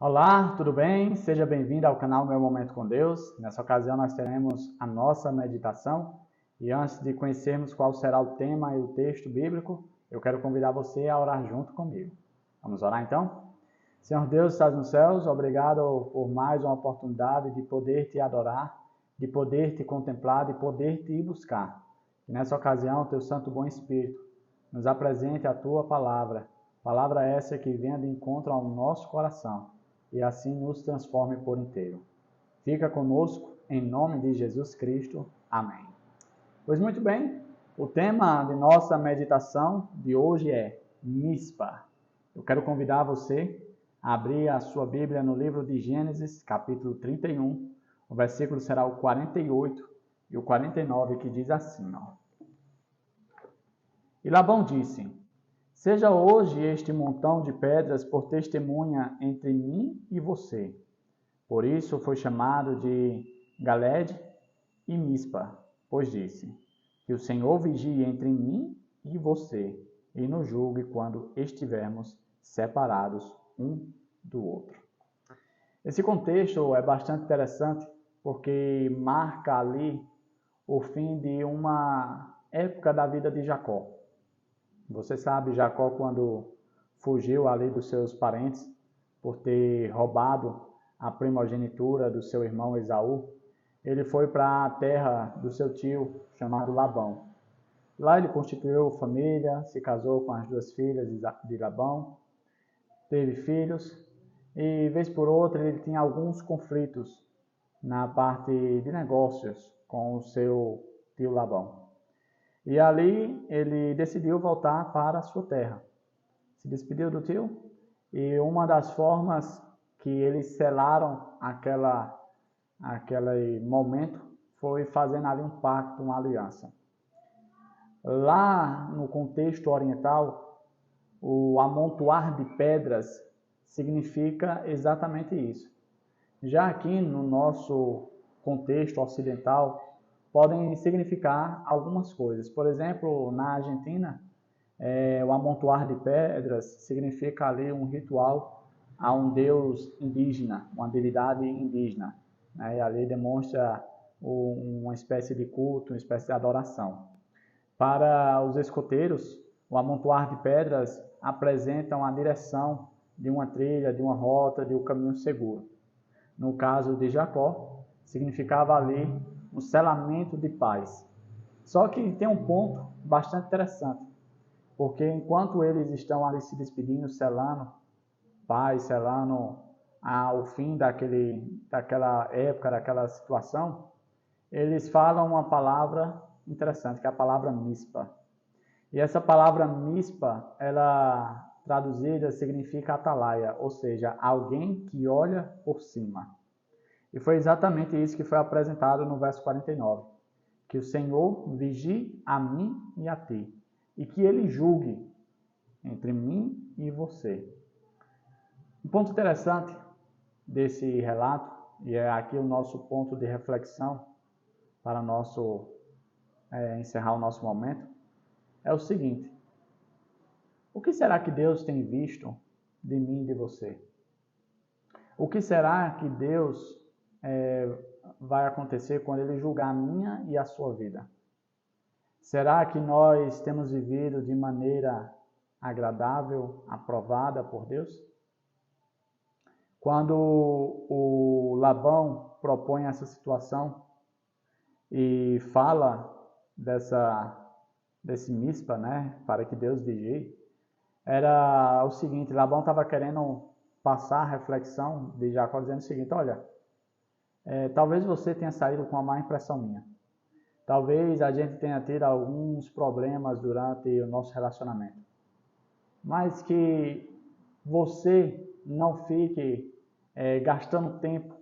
Olá, tudo bem? Seja bem-vindo ao canal Meu Momento com Deus. Nessa ocasião nós teremos a nossa meditação e antes de conhecermos qual será o tema e o texto bíblico, eu quero convidar você a orar junto comigo. Vamos orar então? Senhor Deus, estás nos céus, obrigado por mais uma oportunidade de poder te adorar, de poder te contemplar, de poder te buscar. E nessa ocasião, teu Santo Bom Espírito nos apresente a tua palavra essa que venha de encontro ao nosso coração e assim nos transforme por inteiro. Fica conosco, em nome de Jesus Cristo. Amém. Pois muito bem, o tema de nossa meditação de hoje é Mispa. Eu quero convidar você a abrir a sua Bíblia no livro de Gênesis, capítulo 31. O versículo será o 48 e o 49, que diz assim, ó. E Labão disse: seja hoje este montão de pedras por testemunha entre mim e você. Por isso foi chamado de Galede e Mispa, pois disse: que o Senhor vigie entre mim e você, e nos julgue quando estivermos separados um do outro. Esse contexto é bastante interessante, porque marca ali o fim de uma época da vida de Jacó. Você sabe, Jacó, quando fugiu ali dos seus parentes, por ter roubado a primogenitura do seu irmão Esaú, ele foi para a terra do seu tio, chamado Labão. Lá ele constituiu família, se casou com as duas filhas de Labão, teve filhos, e vez por outra ele tinha alguns conflitos na parte de negócios com o seu tio Labão. E ali ele decidiu voltar para a sua terra. Se despediu do tio e uma das formas que eles selaram aquele momento foi fazendo ali um pacto, uma aliança. Lá no contexto oriental, o amontoar de pedras significa exatamente isso. Já aqui no nosso contexto ocidental, podem significar algumas coisas. Por exemplo, na Argentina, o amontoar de pedras significa ali um ritual a um deus indígena, uma divindade indígena. E ali demonstra uma espécie de culto, uma espécie de adoração. Para os escoteiros, o amontoar de pedras apresentam a direção de uma trilha, de uma rota, de um caminho seguro. No caso de Jacó, significava ali um selamento de paz. Só que tem um ponto bastante interessante, porque enquanto eles estão ali se despedindo, selando paz, selando o fim daquela época, daquela situação, eles falam uma palavra interessante, que é a palavra mispa. E essa palavra mispa, ela traduzida significa atalaia, ou seja, alguém que olha por cima. E foi exatamente isso que foi apresentado no verso 49. Que o Senhor vigie a mim e a ti, e que Ele julgue entre mim e você. Um ponto interessante desse relato, e é aqui o nosso ponto de reflexão para encerrar o nosso momento, é o seguinte: o que será que Deus tem visto de mim e de você? O que será que Deus vai acontecer quando Ele julgar a minha e a sua vida? Será que nós temos vivido de maneira agradável, aprovada por Deus? Quando o Labão propõe essa situação e fala desse mispa, né, para que Deus vigie, era o seguinte: Labão estava querendo passar a reflexão de Jacó dizendo o seguinte: olha, talvez você tenha saído com uma má impressão minha. Talvez a gente tenha tido alguns problemas durante o nosso relacionamento. Mas que você não fique gastando tempo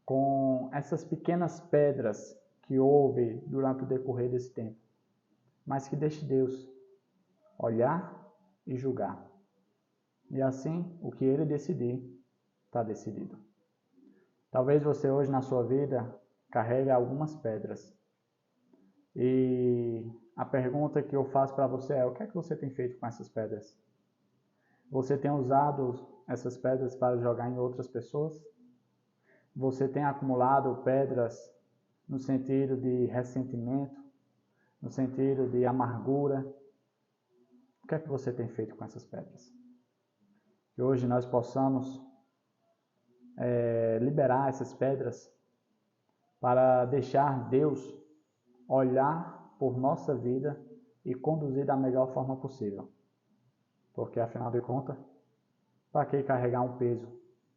com essas pequenas pedras que houve durante o decorrer desse tempo. Mas que deixe Deus olhar e julgar. E assim, o que Ele decidir, está decidido. Talvez você hoje na sua vida carregue algumas pedras. E a pergunta que eu faço para você é: o que é que você tem feito com essas pedras? Você tem usado essas pedras para jogar em outras pessoas? Você tem acumulado pedras no sentido de ressentimento, no sentido de amargura? O que é que você tem feito com essas pedras? Que hoje nós possamos liberar essas pedras para deixar Deus olhar por nossa vida e conduzir da melhor forma possível. Porque, afinal de contas, para que carregar um peso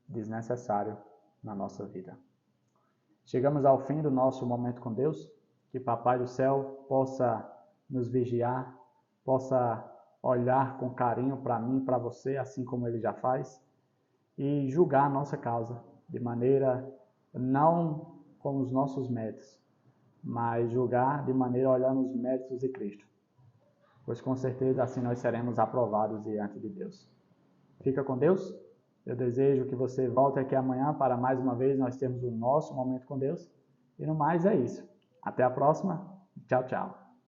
desnecessário na nossa vida? Chegamos ao fim do nosso momento com Deus. Que Papai do Céu possa nos vigiar, possa olhar com carinho para mim e para você, assim como Ele já faz, e julgar a nossa causa de maneira não com os nossos méritos, mas julgar de maneira olhando os méritos de Cristo. Pois com certeza assim nós seremos aprovados diante de Deus. Fica com Deus. Eu desejo que você volte aqui amanhã para mais uma vez nós termos o nosso momento com Deus. E no mais é isso. Até a próxima. Tchau, tchau.